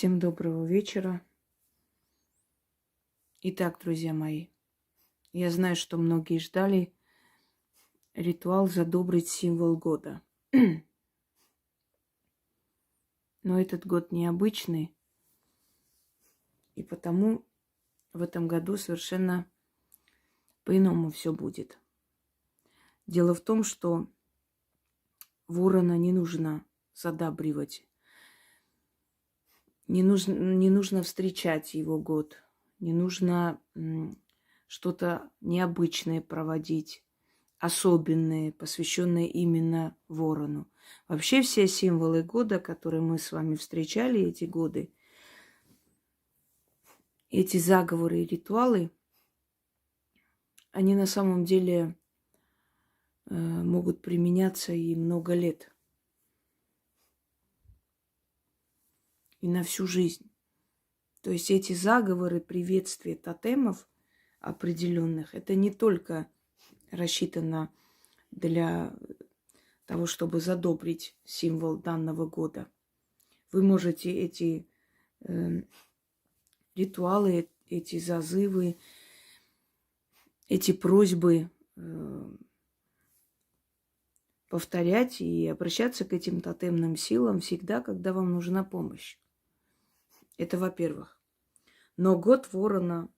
Всем доброго вечера. Итак, друзья мои, я знаю, что многие ждали ритуал задобрить символ года. Но этот год необычный, и потому в этом году совершенно по-иному все будет. Дело в том, что ворона не нужно задабривать, не нужно встречать его год, не нужно что-то необычное проводить, особенные, посвященные именно ворону. Вообще все символы года, которые мы с вами встречали эти годы, эти заговоры и ритуалы, они на самом деле могут применяться и много лет, и на всю жизнь. То есть эти заговоры, приветствия тотемов определенных, это не только рассчитано для того, чтобы задобрить символ данного года. Вы можете эти ритуалы, эти зазывы, эти просьбы повторять и обращаться к этим тотемным силам всегда, когда вам нужна помощь. Это во-первых. Но год ворона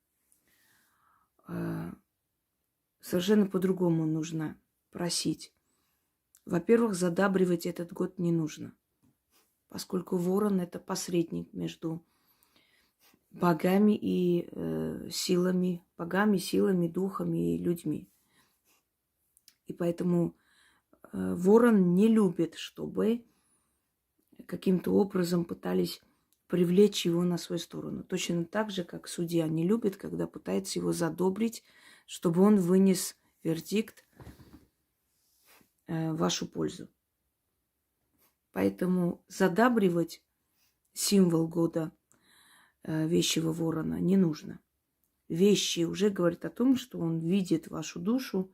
совершенно по-другому нужно просить. Во-первых, задабривать этот год не нужно, поскольку ворон – это посредник между богами и силами, духами и людьми. И поэтому ворон не любит, чтобы каким-то образом пытались привлечь его на свою сторону. Точно так же, как судья не любит, когда пытается его задобрить, чтобы он вынес вердикт в вашу пользу. Поэтому задабривать символ года вещего ворона не нужно. Вещи уже говорят о том, что он видит вашу душу,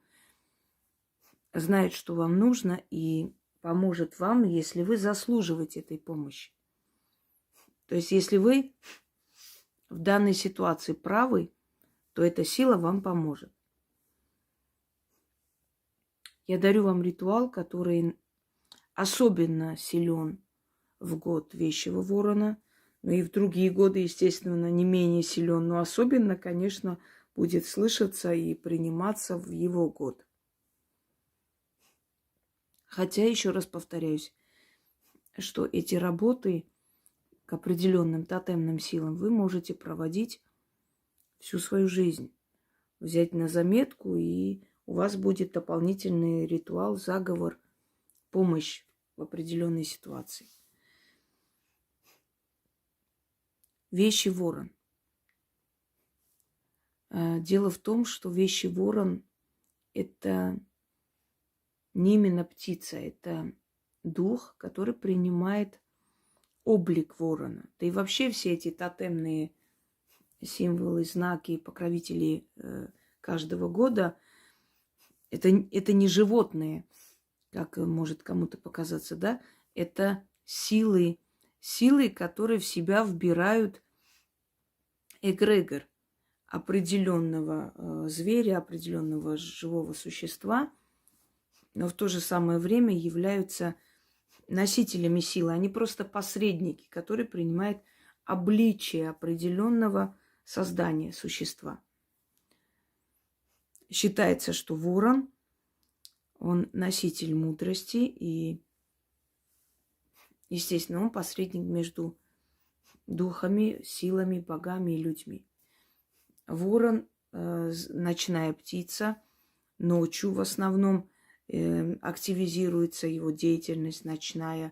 знает, что вам нужно, и поможет вам, если вы заслуживаете этой помощи. То есть, если вы в данной ситуации правы, то эта сила вам поможет. Я дарю вам ритуал, который особенно силен в год вещего ворона, но и в другие годы, естественно, не менее силен, но особенно, конечно, будет слышаться и приниматься в его год. Хотя, еще раз повторяюсь, что эти работы к определенным тотемным силам вы можете проводить всю свою жизнь. Взять на заметку, и у вас будет дополнительный ритуал, заговор, помощь в определенной ситуации. Вещий ворон. Дело в том, что вещий ворон – это не именно птица, это дух, который принимает облик ворона. Да и вообще все эти тотемные символы, знаки, покровители каждого года – это не животные, как может кому-то показаться, да? Это силы, которые в себя вбирают эгрегор определенного зверя, определенного живого существа, но в то же самое время являются носителями силы. Они просто посредники, которые принимают обличие определенного создания, существа. Считается, что ворон, он носитель мудрости, и, естественно, он посредник между духами, силами, богами и людьми. Ворон, ночная птица, ночью в основном активизируется его деятельность ночная.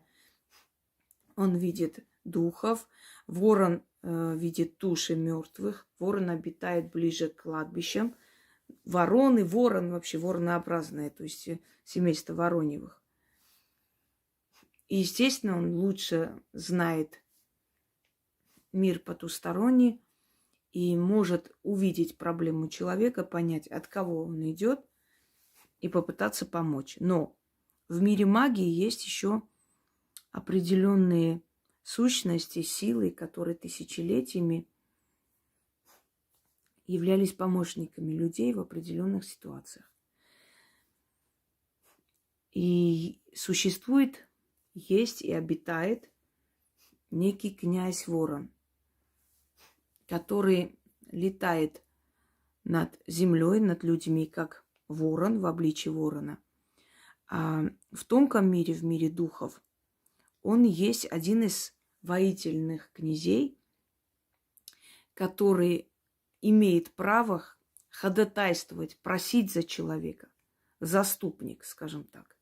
Он видит духов. Ворон видит души мертвых. Ворон обитает ближе к кладбищам. Вороны, ворон вообще воронообразное, то есть семейство вороньевых. И, естественно, он лучше знает мир потусторонний и может увидеть проблему человека, понять, от кого он идет, и попытаться помочь. Но в мире магии есть еще определенные сущности, силы, которые тысячелетиями являлись помощниками людей в определенных ситуациях. И существует, есть и обитает некий князь Ворон, который летает над землей, над людьми, как ворон в обличии ворона. А в тонком мире, в мире духов, он есть один из воительных князей, который имеет право ходатайствовать, просить за человека. Заступник, скажем так.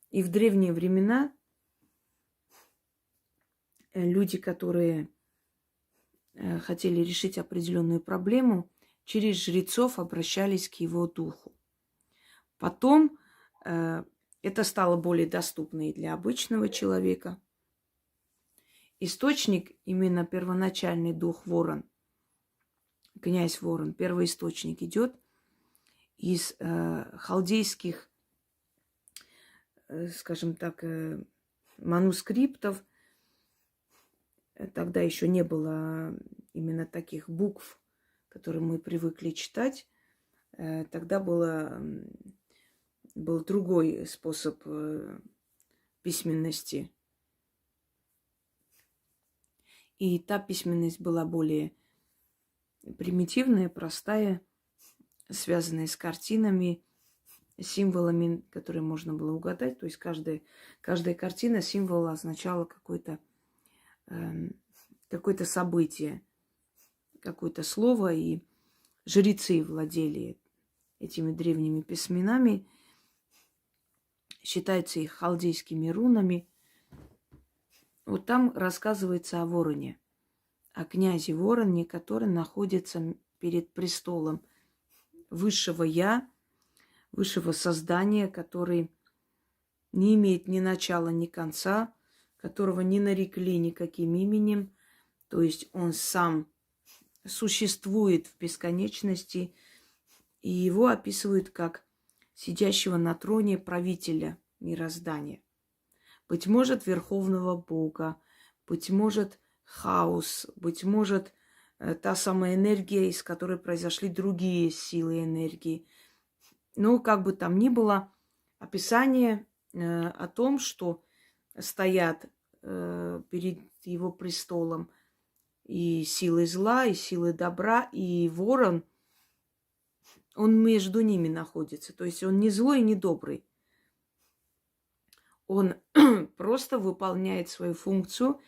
И в древние времена люди, которые хотели решить определенную проблему, через жрецов обращались к его духу. Потом это стало более доступно и для обычного человека. Источник, именно первоначальный дух Ворон, князь Ворон, первый источник идет из халдейских, скажем так, манускриптов. Тогда еще не было именно таких букв, которые мы привыкли читать. Тогда был другой способ письменности. И та письменность была более примитивная, простая, связанная с картинами, символами, которые можно было угадать. То есть каждая картина, символ означала какое-то событие, какое-то слово, и жрецы владели этими древними письменами, считаются их халдейскими рунами. Вот там рассказывается о вороне, о князе Вороне, который находится перед престолом высшего Я, высшего создания, который не имеет ни начала, ни конца, которого не нарекли никаким именем. То есть он сам существует в бесконечности, и его описывают как сидящего на троне правителя мироздания. Быть может, верховного Бога, быть может, хаос, быть может, та самая энергия, из которой произошли другие силы энергии. Но, как бы там ни было, описание о том, что стоят перед его престолом и силы зла, и силы добра, и ворон, он между ними находится. То есть он не злой, не добрый. Он просто выполняет свою функцию.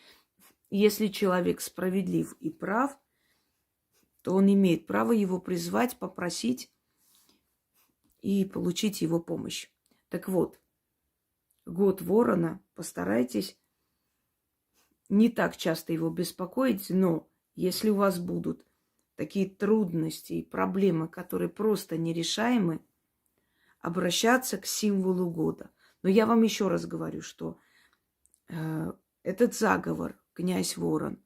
Если человек справедлив и прав, то он имеет право его призвать, попросить и получить его помощь. Так вот, год Ворона, постарайтесь не так часто его беспокоить, но если у вас будут такие трудности и проблемы, которые просто нерешаемы, обращаться к символу года. Но я вам еще раз говорю, что этот заговор, князь Ворон,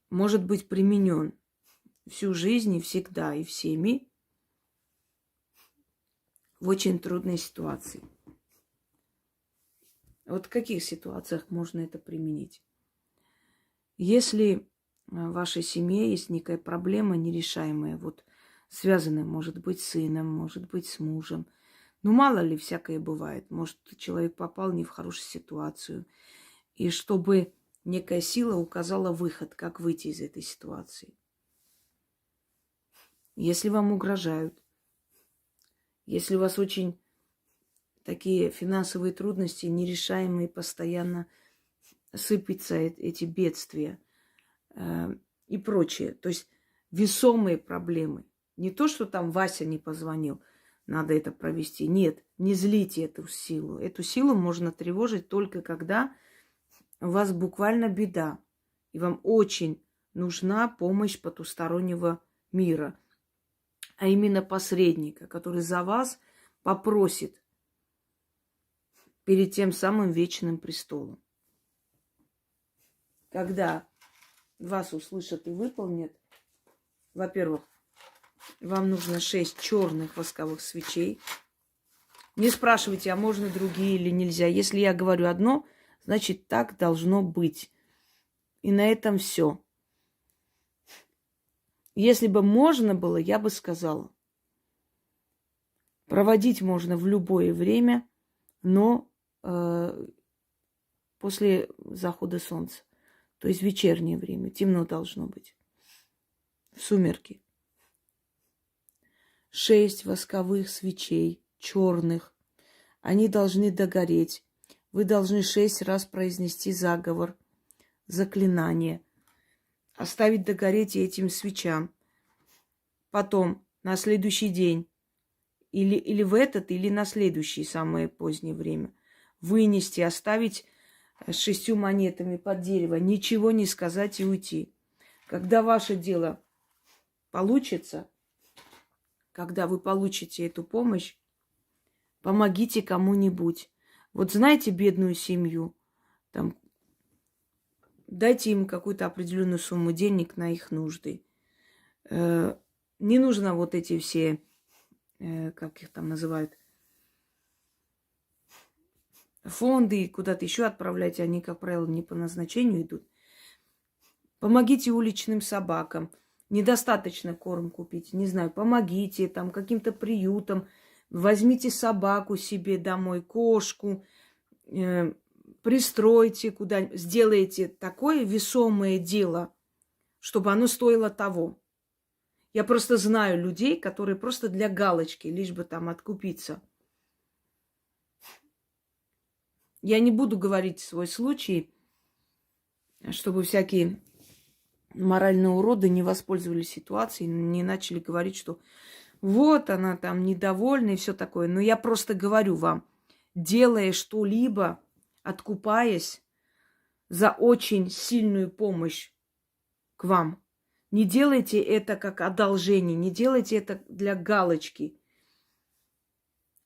может быть применен всю жизнь и всегда, и всеми в очень трудной ситуации. Вот в каких ситуациях можно это применить? Если в вашей семье есть некая проблема нерешаемая, вот связанная, может быть, с сыном, может быть, с мужем, ну, мало ли, всякое бывает. Может, человек попал не в хорошую ситуацию. И чтобы некая сила указала выход, как выйти из этой ситуации. Если вам угрожают, если у вас очень такие финансовые трудности, нерешаемые, постоянно сыпятся эти бедствия и прочее. То есть весомые проблемы. Не то, что там Вася не позвонил, надо это провести. Нет, не злите эту силу. Эту силу можно тревожить только когда у вас буквально беда. И вам очень нужна помощь потустороннего мира. А именно посредника, который за вас попросит перед тем самым вечным престолом. Когда вас услышат и выполнят, во-первых, вам нужно 6 черных восковых свечей, Не спрашивайте, а можно другие или нельзя. Если я говорю одно, значит, так должно быть. И на этом все. Если бы можно было, я бы сказала. Проводить можно в любое время, но после захода солнца. То есть вечернее время. Темно должно быть. В сумерки. 6 восковых свечей, черных. Они должны догореть. Вы должны 6 раз произнести заговор, заклинание. Оставить догореть этим свечам. Потом, на следующий день, или в этот, или на следующий, самое позднее время, вынести, оставить с 6 монетами под дерево, ничего не сказать и уйти. Когда ваше дело получится, когда вы получите эту помощь, помогите кому-нибудь. Вот знаете бедную семью, там, дайте им какую-то определенную сумму денег на их нужды. Не нужно вот эти все, как их там называют, фонды куда-то еще отправлять, они, как правило, не по назначению идут. Помогите уличным собакам. Недостаточно корм купить, не знаю, помогите там каким-то приютам. Возьмите собаку себе домой, кошку, пристройте куда, сделайте такое весомое дело, чтобы оно стоило того. Я просто знаю людей, которые просто для галочки, лишь бы там откупиться. Я не буду говорить свой случай, чтобы всякие моральные уроды не воспользовались ситуацией, не начали говорить, что вот она там недовольна и все такое. Но я просто говорю вам, делая что-либо, откупаясь за очень сильную помощь к вам, не делайте это как одолжение, не делайте это для галочки.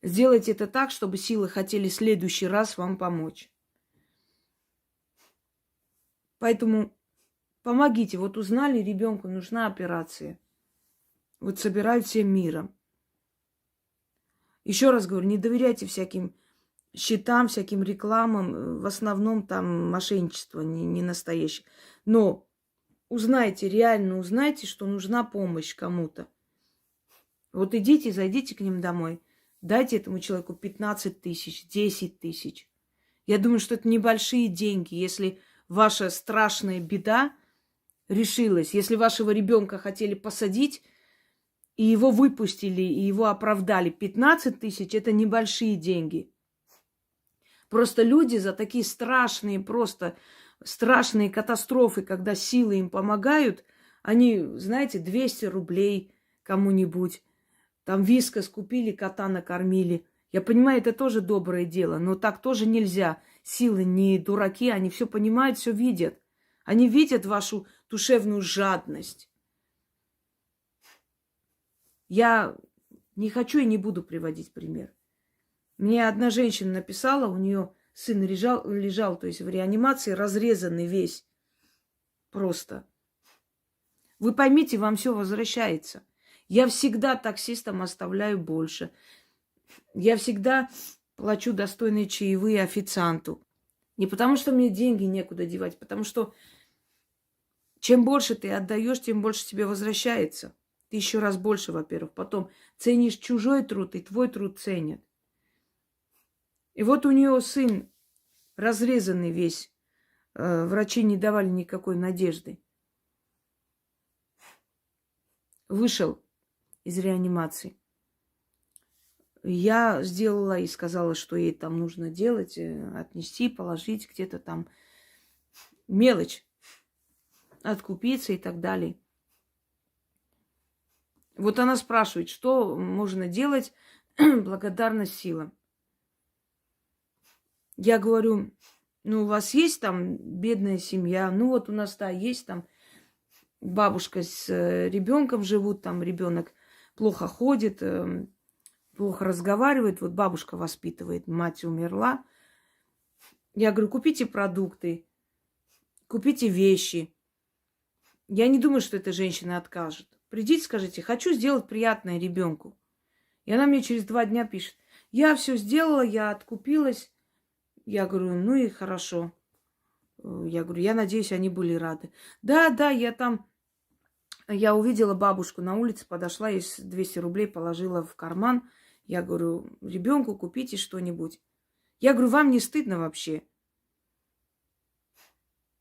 Сделайте это так, чтобы силы хотели в следующий раз вам помочь. Поэтому помогите. Вот узнали, ребенку нужна операция. Вот собирают всем миром. Еще раз говорю, не доверяйте всяким счетам, всяким рекламам. В основном там мошенничество не настоящее. Но узнайте, реально узнайте, что нужна помощь кому-то. Вот идите, зайдите к ним домой. Дайте этому человеку 15 тысяч, 10 тысяч. Я думаю, что это небольшие деньги, если ваша страшная беда решилась. Если вашего ребенка хотели посадить, и его выпустили, и его оправдали. 15 тысяч – это небольшие деньги. Просто люди за такие страшные, просто страшные катастрофы, когда силы им помогают, они, знаете, 200 рублей кому-нибудь, там вискас купили, кота накормили. Я понимаю, это тоже доброе дело, но так тоже нельзя. Силы не дураки, они все понимают, все видят. Они видят вашу душевную жадность. Я не хочу и не буду приводить пример. Мне одна женщина написала, у нее сын лежал, то есть в реанимации, разрезанный весь. Просто. Вы поймите, вам все возвращается. Я всегда таксистам оставляю больше. Я всегда плачу достойные чаевые официанту. Не потому, что мне деньги некуда девать, потому что чем больше ты отдаешь, тем больше тебе возвращается. Ты еще раз больше, во-первых. Потом ценишь чужой труд, и твой труд ценят. И вот у нее сын разрезанный весь. Врачи не давали никакой надежды. Вышел из реанимации. Я сделала и сказала, что ей там нужно делать, отнести, положить где-то там мелочь, откупиться и так далее. Вот она спрашивает, что можно делать, благодарность силам. Я говорю, ну, у вас есть там бедная семья? Ну, вот у нас, да, есть там бабушка с ребенком живут, там ребенок плохо ходит, плохо разговаривает. Вот бабушка воспитывает, мать умерла. Я говорю, купите продукты, купите вещи. Я не думаю, что эта женщина откажет. Придите, скажите, хочу сделать приятное ребенку. И она мне через 2 дня пишет. Я все сделала, я откупилась. Я говорю, ну и хорошо. Я говорю, я надеюсь, они были рады. Да, я увидела бабушку на улице, подошла, ей 200 рублей положила в карман. Я говорю, ребенку купите что-нибудь. Я говорю, вам не стыдно вообще?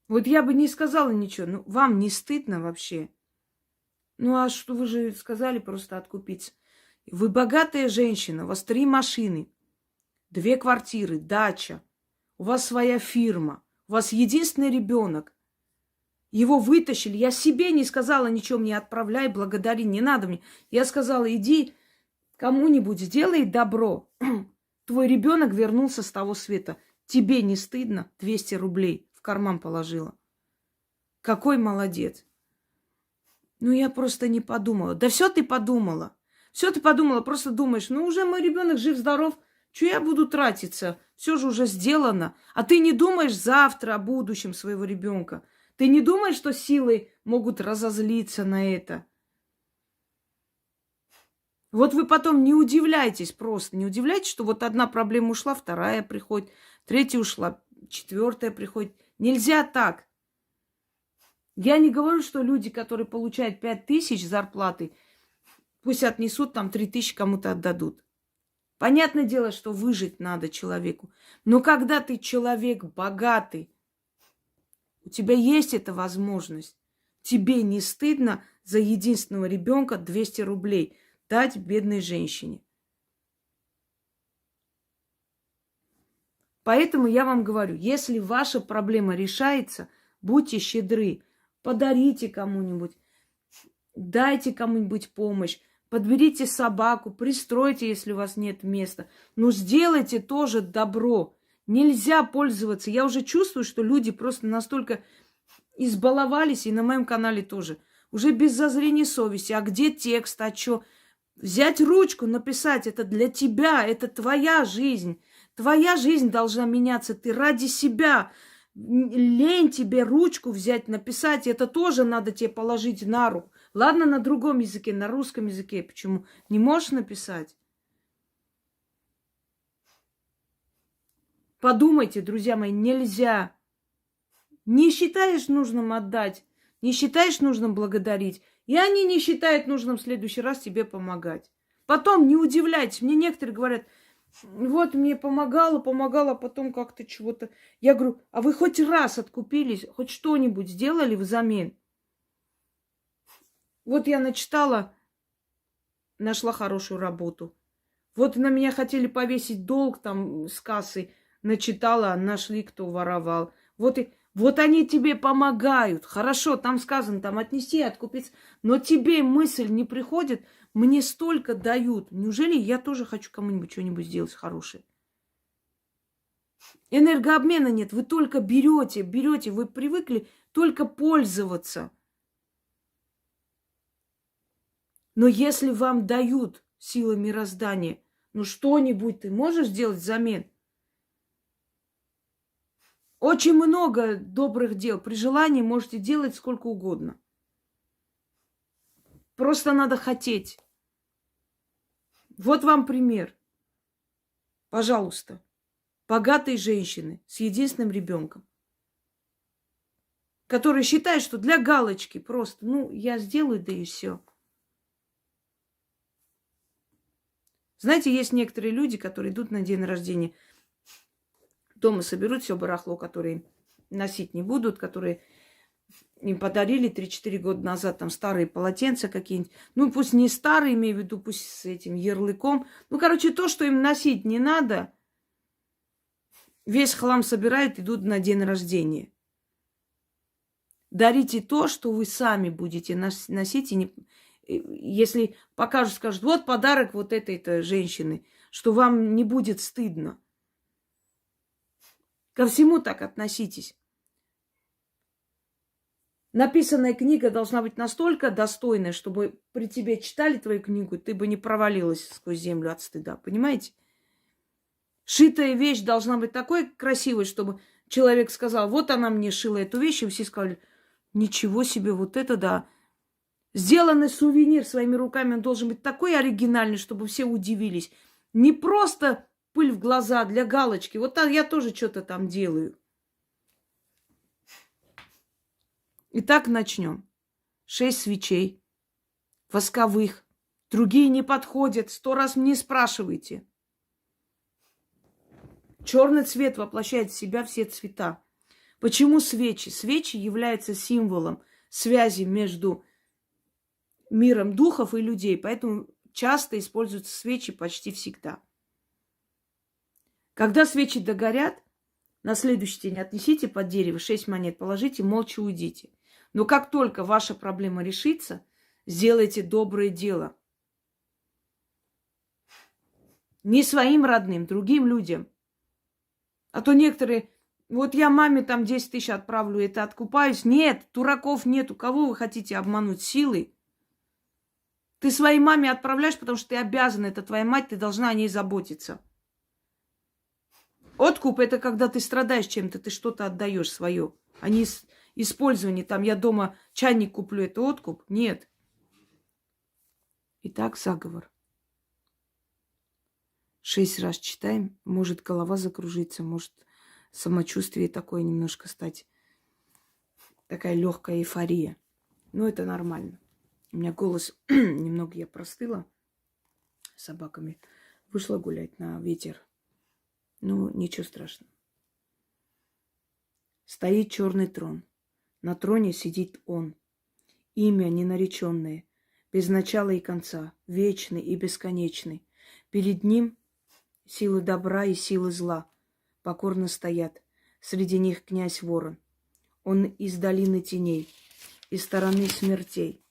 Вот я бы не сказала ничего, ну вам не стыдно вообще? Ну а что вы же сказали просто откупиться? Вы богатая женщина, у вас 3 машины, 2 квартиры, дача, у вас своя фирма, у вас единственный ребенок. Его вытащили. Я себе не сказала ничего, мне отправляй, благодари, не надо мне. Я сказала, иди кому-нибудь сделай добро. Твой ребенок вернулся с того света. Тебе не стыдно? 200 рублей в карман положила. Какой молодец. Ну, я просто не подумала. Да все ты подумала. Все ты подумала, просто думаешь, ну, уже мой ребенок жив-здоров, что я буду тратиться? Все же уже сделано. А ты не думаешь завтра о будущем своего ребенка. Ты не думаешь, что силы могут разозлиться на это? Вот вы потом не удивляйтесь просто. Не удивляйтесь, что вот одна проблема ушла, вторая приходит, третья ушла, четвертая приходит. Нельзя так. Я не говорю, что люди, которые получают 5000 зарплаты, пусть отнесут там 3000, кому-то отдадут. Понятное дело, что выжить надо человеку. Но когда ты человек богатый, у тебя есть эта возможность. Тебе не стыдно за единственного ребенка 200 рублей дать бедной женщине. Поэтому я вам говорю, если ваша проблема решается, будьте щедры, подарите кому-нибудь, дайте кому-нибудь помощь, подберите собаку, пристройте, если у вас нет места. Но сделайте тоже добро. Нельзя пользоваться. Я уже чувствую, что люди просто настолько избаловались, и на моем канале тоже. Уже без зазрения совести. А где текст, а что? Взять ручку, написать, это для тебя, это твоя жизнь. Твоя жизнь должна меняться. Ты ради себя. Лень тебе ручку взять, написать. Это тоже надо тебе положить на руку. Ладно, на другом языке, на русском языке. Почему? Не можешь написать? Подумайте, друзья мои, нельзя. Не считаешь нужным отдать, не считаешь нужным благодарить, и они не считают нужным в следующий раз тебе помогать. Потом не удивляйтесь. Мне некоторые говорят, вот мне помогала, а потом как-то чего-то. Я говорю, а вы хоть раз откупились, хоть что-нибудь сделали взамен? Вот я начитала, нашла хорошую работу. Вот на меня хотели повесить долг там с кассы, начитала, нашли, кто воровал. Вот они тебе помогают. Хорошо, там сказано, там отнести, откупиться. Но тебе мысль не приходит, мне столько дают. Неужели я тоже хочу кому-нибудь что-нибудь сделать хорошее? Энергообмена нет, вы только берете, вы привыкли только пользоваться. Но если вам дают силы мироздания, ну что-нибудь ты можешь сделать взамен? Очень много добрых дел. При желании можете делать сколько угодно. Просто надо хотеть. Вот вам пример. Пожалуйста. Богатые женщины с единственным ребенком, которые считают, что для галочки просто, ну, я сделаю, да и все. Знаете, есть некоторые люди, которые идут на день рождения, дома соберут все барахло, которые носить не будут, которые им подарили 3-4 года назад, там старые полотенца какие-нибудь. Ну, пусть не старые, имею в виду, пусть с этим ярлыком. Ну, короче, то, что им носить не надо, весь хлам собирают, идут на день рождения. Дарите то, что вы сами будете носить, и не... Если покажут, скажут, вот подарок вот этой-то женщины, что вам не будет стыдно. Ко всему так относитесь. Написанная книга должна быть настолько достойной, чтобы при тебе читали твою книгу, ты бы не провалилась сквозь землю от стыда. Понимаете? Шитая вещь должна быть такой красивой, чтобы человек сказал, вот она мне шила эту вещь, и все сказали, ничего себе, вот это да. Сделанный сувенир своими руками, он должен быть такой оригинальный, чтобы все удивились. Не просто пыль в глаза для галочки. Вот так я тоже что-то там делаю. Итак, начнем. 6 свечей восковых. Другие не подходят. 100 раз мне спрашивайте. Черный цвет воплощает в себя все цвета. Почему свечи? Свечи являются символом связи между миром духов и людей. Поэтому часто используются свечи почти всегда. Когда свечи догорят, на следующий день отнесите под дерево 6 монет, положите, молча уйдите. Но как только ваша проблема решится, сделайте доброе дело. Не своим родным, другим людям. А то некоторые, вот я маме там 10 тысяч отправлю, это откупаюсь. Нет, дураков нету. Кого вы хотите обмануть силой? Ты своей маме отправляешь, потому что ты обязана. Это твоя мать, ты должна о ней заботиться. Откуп – это когда ты страдаешь чем-то, ты что-то отдаешь свое. А не использование. Там я дома чайник куплю, это откуп? Нет. Итак, заговор. 6 раз читаем. Может, голова закружится, может, самочувствие такое немножко стать. Такая легкая эйфория. Но это нормально. У меня голос немного, я простыла с собаками. Вышла гулять на ветер. Ну, ничего страшного. Стоит черный трон. На троне сидит он. Имя ненареченное, без начала и конца, вечный и бесконечный. Перед ним силы добра и силы зла покорно стоят. Среди них князь Ворон. Он из долины теней, из стороны смертей.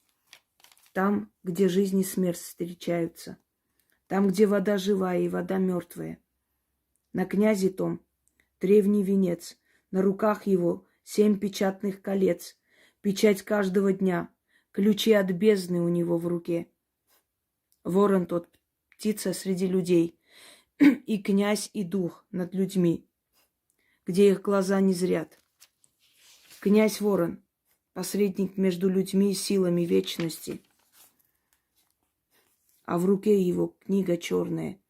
Там, где жизнь и смерть встречаются. Там, где вода живая и вода мертвая. На князе том древний венец. На руках его 7 печатных колец. Печать каждого дня. Ключи от бездны у него в руке. Ворон тот, птица среди людей. И князь, и дух над людьми, где их глаза не зрят. Князь Ворон, посредник между людьми и силами вечности. А в руке его книга черная,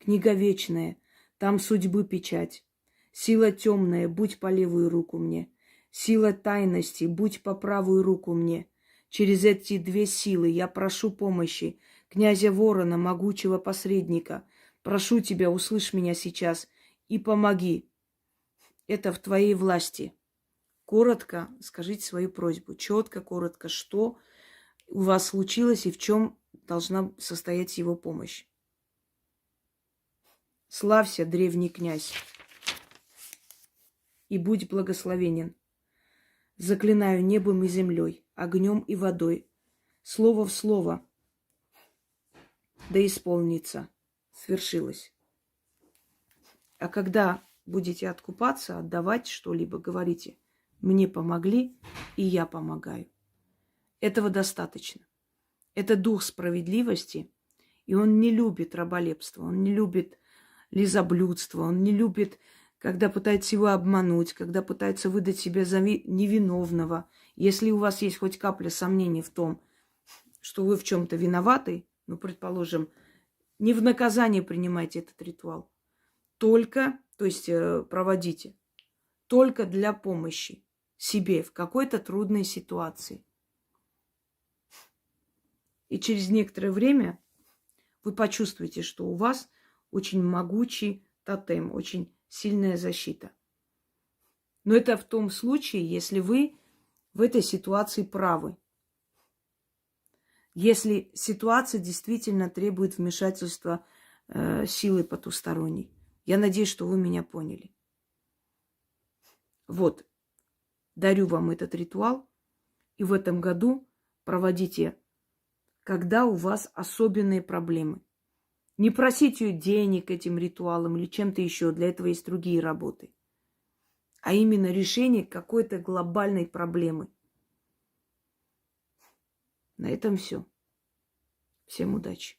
книга вечная, там судьбы печать. Сила темная, будь по левую руку мне. Сила тайности, будь по правую руку мне. Через эти 2 силы я прошу помощи князя Ворона, могучего посредника. Прошу тебя, услышь меня сейчас и помоги. Это в твоей власти. Коротко скажите свою просьбу. Четко, коротко, что у вас случилось и в чем должна состоять его помощь. Славься, древний князь, и будь благословенен. Заклинаю небом и землей, огнем и водой, слово в слово, да исполнится, свершилось. А когда будете откупаться, отдавать что-либо, говорите, мне помогли, и я помогаю. Этого достаточно. Это дух справедливости, и он не любит раболепство, он не любит лизоблюдство, он не любит, когда пытается его обмануть, когда пытается выдать себя за невиновного. Если у вас есть хоть капля сомнений в том, что вы в чем-то виноваты, ну, предположим, не в наказание принимайте этот ритуал, только, то есть проводите, только для помощи себе в какой-то трудной ситуации. И через некоторое время вы почувствуете, что у вас очень могучий тотем, очень сильная защита. Но это в том случае, если вы в этой ситуации правы. Если ситуация действительно требует вмешательства силы потусторонней. Я надеюсь, что вы меня поняли. Вот, дарю вам этот ритуал. И в этом году проводите, когда у вас особенные проблемы. Не просите денег этим ритуалом или чем-то еще. Для этого есть другие работы. А именно решение какой-то глобальной проблемы. На этом все. Всем удачи.